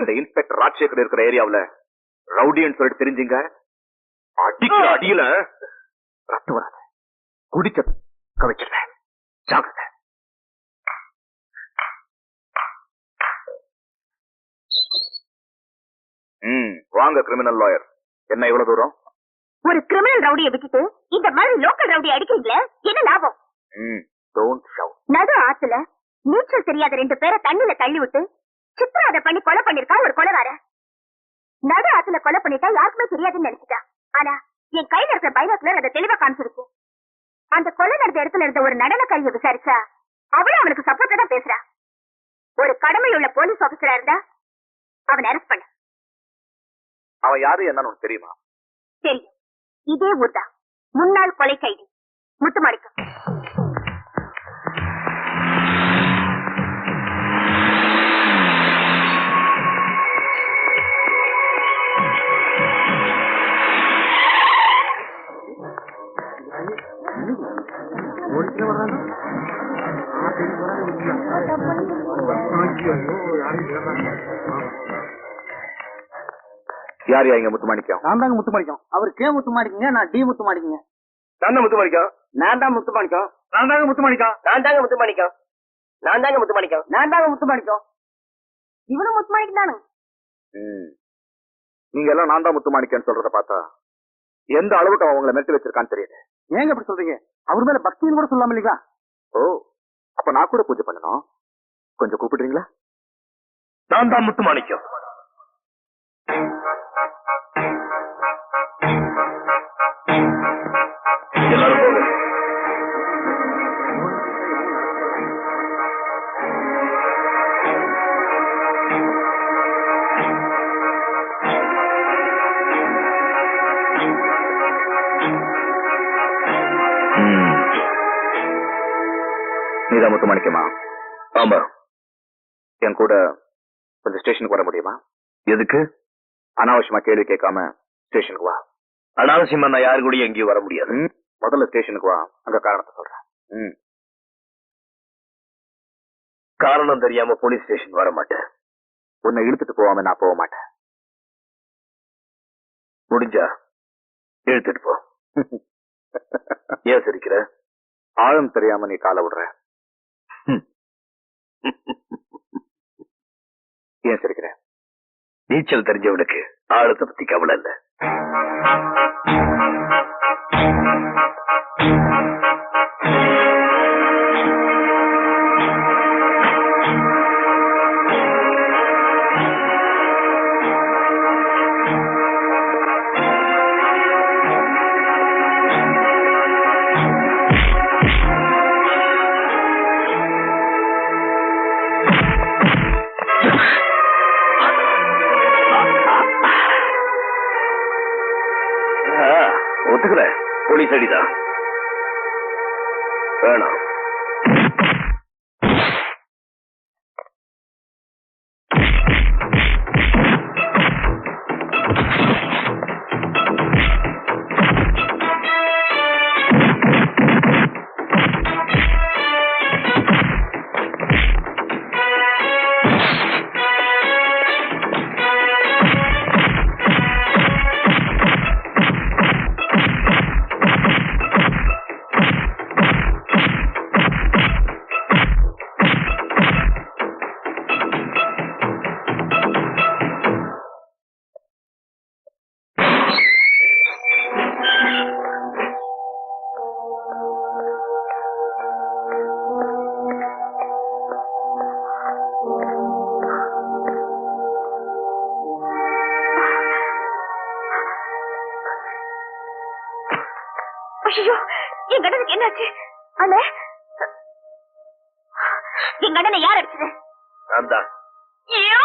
என்னோட இன்ஸ்பெக்டர் ராஜசேகர் இருக்கிற ஏரியாவுல ரவுடின்னு சொல்லிட்டு தெரிஞ்சுங்க, அடிக்கிற அடியில ரத்தம் வராது, குடிச்ச கவிச்சிருவேன். ஜாக்கிரதை. வாங்க கிரிமினல் லாயர். என்ன இவ்வளவு தூரம்? ஒரு கிரிமினல் ரவுடியை விட்டுட்டு இந்த மாதிரி லோக்கல் ரவுடி அடிக்கிறீங்களே, என்ன லாபம்? நடு ஆத்துல நீச்சல் தெரியாத 2 பேரை தண்ணில தள்ளி விட்டு சித்திராத பண்ணி கொலை பண்ணிருக்கா ஒரு கொலைகார. நடு ஆத்துல கொலை பண்ணிட்டா யாருக்குமே தெரியாதுன்னு நினைச்சிட்டா. ஆனா என் கையில இருக்கிற பைனாக்குலர் அதை தெளிவா காமிச்சிருக்கு. அந்த கொலை நடந்த இடத்துல இருந்த ஒரு நடனக்காரியை விசாரிச்சா அவளும் அவனுக்கு சப்போர்ட்டா தான் பேசுறா. ஒரு கடமையுள்ள போலீஸ் ஆபீசரா இருந்தா அவன் அரெஸ்ட் பண்ண. அவன் யாரு என்னன்னு தெரியுமா? தெரியும். இதே ஊர்தான். முன்னாள் கொலை கைதி முத்துமாணிக்கம். யார் இங்க முத்துமாணிக்கம்? நான் தாங்க முத்துமாணிக்கம். அவர் கே முத்துமாணிக்கங்க, நான் டி முத்துமாணிக்கங்க. நான் தான் முத்துமாணிக்கம். நான் தான் முத்துமாணிக்கம். நான் தாங்க முத்துமாணிக்கம். நான் தாங்க முத்துமாணிக்கம். நான் தாங்க முத்துமாணிக்கம். நான் தாங்க முத்துமாணிக்கம். இவனும் முத்துமாணிக்கம் தானுங்க. நீங்க எல்லாம் நான் தான் முத்துமாணிக்கன்னு சொல்றத பார்த்தா எந்த அளவுக்கு அவன் உங்களை மெட்டு வச்சிருக்கான்னு தெரியுது. ஏங்க அப்படி சொல்றீங்க? அவர் மேல பக்தின்னு கூட சொல்லாம இல்லைங்களா? ஓ, அப்ப நான் கூட பூஜை பண்ணணும். கொஞ்சம் கூப்பிடுறீங்களா? நான் தான் முத்துமாணிக்கம். எல்லாரும் போங்க. நீதான் முத்துமாணிக்கமா? ஆமா. என் கூட கொஞ்சம் ஸ்டேஷனுக்கு வர முடியுமா? எதுக்கு? அனாவசியமா கேள்வி கேட்காம ஸ்டேஷனுக்கு வா. அனாவசியமா நான் யாரு கூட எங்கேயும் வர முடியாது. முதல்ல ஸ்டேஷனுக்கு வா, அங்க காரணத்தை சொல்றேன். காரணம் தெரியாம போலீஸ் ஸ்டேஷன் வர மாட்டேன். உன்னை இழுத்துட்டு போவாம நான் போக மாட்டேன். முடிஞ்சா இழுத்துட்டு போ. ஏன் சிரிக்கிற? ஆழம் தெரியாம நீ காலை விடுற. ஏன் சிரிக்கிற? நீச்சல் தெரிஞ்சவனுக்கு ஆழத்தை பத்தி கவலை இல்ல. ஒத்துக்கிற? போலீஸ் அடிதான் வேணாம். ஐயோ, என் கண்ணனுக்கு என்னாச்சு? அண்ணே, என் கண்ணனை யார் அடிச்சது? நான் தான். ஐயோ,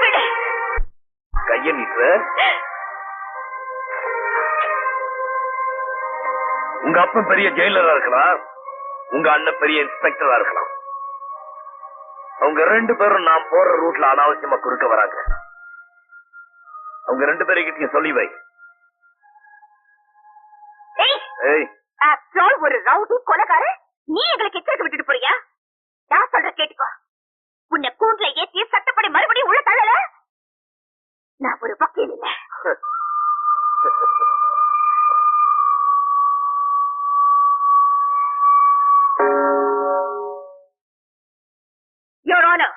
விடு. கைய நீட்டு. உங்க அப்பன் பெரிய ஜெயிலரா இருக்கலாம், உங்க அண்ணன் பெரிய இன்ஸ்பெக்டரா இருக்கலாம். அவங்க 2 பேரும் நான் போற ரூட்ல அனாவசியமா குறுக்க வராங்க. அவங்க 2 பேரையும் சொல்லி வை. ஒரு ரவுடி கொலைகார நீ எங்களுக்கு எச்சரிக்கை விட்டுட்டு போறியா? நான் சொல்ற கேட்டுக்கோ. உன்னை கூண்டுல ஏற்றி சட்டப்படி மறுபடியும் உள்ள தள்ளல. நான் ஒரு வக்கீல் இல்ல. Your Honor,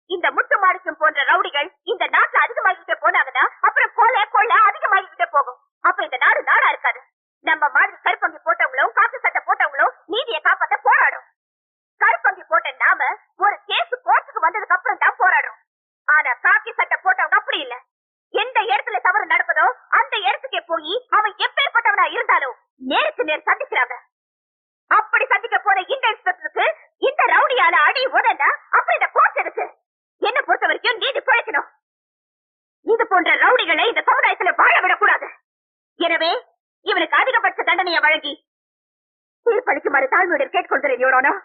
இந்த முத்து மாணிக்கம் போன்ற ரவுடிகள் இந்த நாட்டுல அதிகமாகிட்டே போனாங்கன்னா அப்புறம் கொள்ள அதிகமாகிட்டே போகும். அப்ப இந்த நாடு நாடா இருக்காது. நம்ம மாதிரி கருப்பங்கி போட்டவங்களும் காசு சட்டை போட்டவங்களும் நீதியை காப்பாத்த போராடும். கருப்பங்கி போட்ட நாம ஒரு கேஸ் கோர்ட்டுக்கு வந்ததுக்கு அப்புறம் தான் போராடுறோம். ஆனா காக்கி சட்டை போட்டவங்க அப்படி இல்ல. எந்த இடத்துல தவறு நடக்குதோ அந்த இடத்துக்கே போய் அவன் எப்பேற்பட்டவனா இருந்தாலும் நேருக்கு நேர் சந்திக்கிறாங்க. அப்படி சந்திக்க போற இந்த இன்ஸ்பெக்டருக்கு இந்த ரவுடியால அடி உடனே அப்ப இந்த கோர்ட் இருக்கு. என்ன பொறுத்த வரைக்கும் நீதி குறைக்கணும். இது போன்ற ரவுடிகளை இந்த சமுதாயத்துல வாழ விடக்கூடாது. எனவே இவனுக்கு அதிகபட்ச தண்டனையை வழங்கி தீர்ப்பளிக்குமாறு தாழ்மையுடன் கேட்டுக்கொள்கிறேன். Your Honor.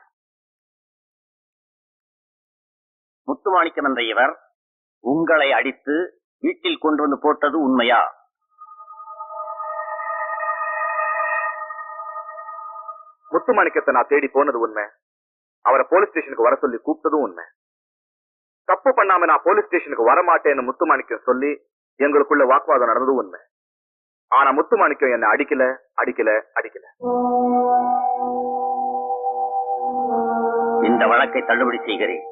முத்துமாணிக்கம் என்ற இவர் உங்களை அடித்து வீட்டில் கொண்டு வந்து போட்டது உண்மையா? முத்துமாணிக்கத்தை நான் தேடி போனது உண்மை. அவரை போலீஸ் ஸ்டேஷனுக்கு வர சொல்லி கூப்பிட்டதும் உண்மை. தப்பு பண்ணாம நான் போலீஸ் ஸ்டேஷனுக்கு வரமாட்டேன்னு முத்துமாணிக்கம் சொல்லி எங்களுக்குள்ள வாக்குவாதம் நடந்ததும் உண்மை. ஆனா முத்துமாணிக்கம் என்ன அடிக்கல. இந்த வழக்கை தள்ளுபடி செய்கிறேன்.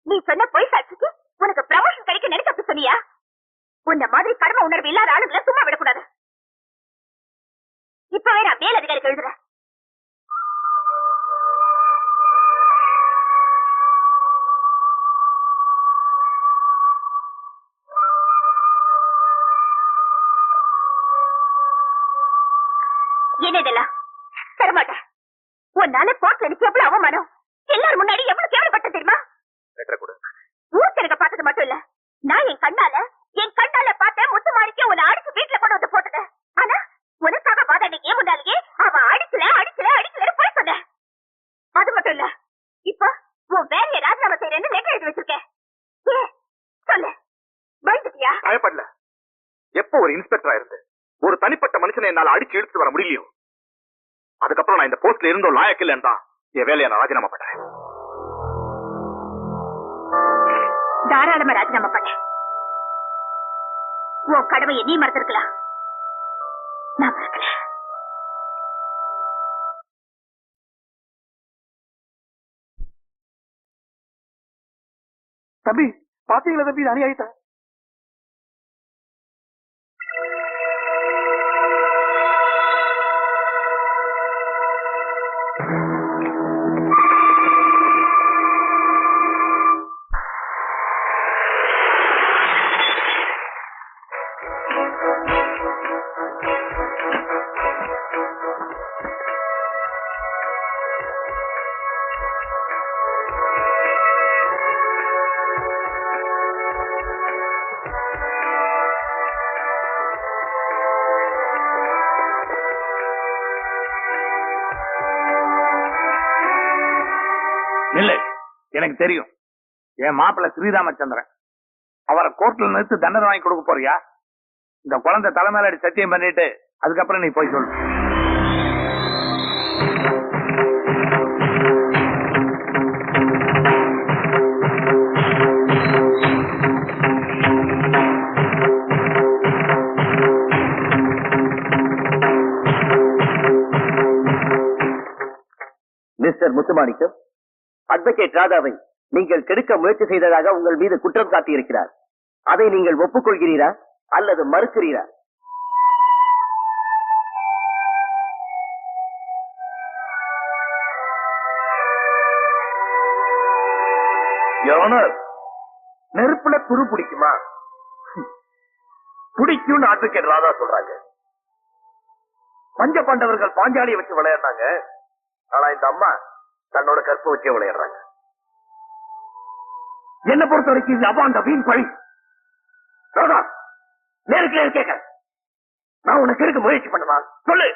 நீ சொன்ன பொய் சாட்சிக்கு உனக்கு ப்ரமோஷன் கிடைக்க நினைச்சு அப்படி சொன்னியா? உன்ன மாதிரி கடமை உணர்வு இல்லாத ஆளுங்களை சும்மா விடக்கூடாது. இப்பவே நான் மேல் அதிகாரிக்கு எழுதுறேன். என்ன இதெல்லாம் தரமாட்டேன். உன்னால கோர்ட்ல எனக்கு எவ்வளவு அவமானம், எல்லாரும் முன்னாடி எவ்வளவு கேவலப்பட்ட தெரியுமா? ஊருக்கு பார்த்தது மட்டும் இல்ல, நான் என் கண்ணால பார்த்த முத்துமாணிக்க உன்னை அடிச்சு வீட்டுல கொண்டு வந்து போட்டது. ஆனா உனக்காக வாதாடிக்கே முன்னாலேயே அவ அடிக்கல போய் சொன்ன. அது மட்டும் இல்ல, இப்ப உன் வேலையை ராஜினாமா செய்யறேன்னு லெட்டர் எழுதி வச்சிருக்கேன். சொல்லு, பயந்துட்டியா? பயப்படல. எப்ப ஒரு இன்ஸ்பெக்டரா இருந்து ஒரு தனிப்பட்ட மனுஷனை என்னால அடிச்சு இழுத்து வர முடியலையோ அதுக்கப்புறம் நான் இந்த போஸ்ட்ல இருந்தோ லாயக்கில்லைன்னு தான் என் வேலையை நான் ராஜினாமா பண்றேன். தாராளமா ராஜினாமா பண்ண. உன் கடமையை நீ மறந்திருக்கலாம், நான் மறக்கல. தம்பி பாத்தீங்களா தம்பி, நானே ஆயிட்டேன். இல்ல, எனக்கு தெரியும். என் மாப்பிள்ள ஸ்ரீராமச்சந்திரன், அவரை கோர்ட்ல நிறுத்து தண்டனை வாங்கி கொடுக்க போறியா? இந்த குழந்தை தலைமையில அடி சத்தியம் பண்ணிட்டு அதுக்கப்புறம் நீ போய் சொல்லு. மிஸ்டர் முத்துமாணிக்கம், அட்வொகேட் ராதாவை நீங்கள் கெடுக்க முயற்சி செய்ததாக உங்கள் மீது குற்றம் சாட்டியிருக்கிறார். அதை நீங்கள் ஒப்புக்கொள்கிறீரா அல்லது மறுக்கிறீரா? நெருப்புல துரு பிடிக்குமா? பிடிக்கும்னு அட்வொகேட் ராதா சொல்றாங்க. பஞ்ச பாண்டவர்கள் பாஞ்சாலியை வச்சு விளையாடுறாங்க. ஆனா இந்த அம்மா தன்னோட கற்பை வச்சே விளையாடுறாங்க. என்ன பொறுத்த வரைக்கும் இது அவாண்ட வீண் பழி. ராதா, நேருக்கு நேர் கேட்க நான் உனக்கு இருக்க முயற்சி பண்ணுமா? சொல்லு.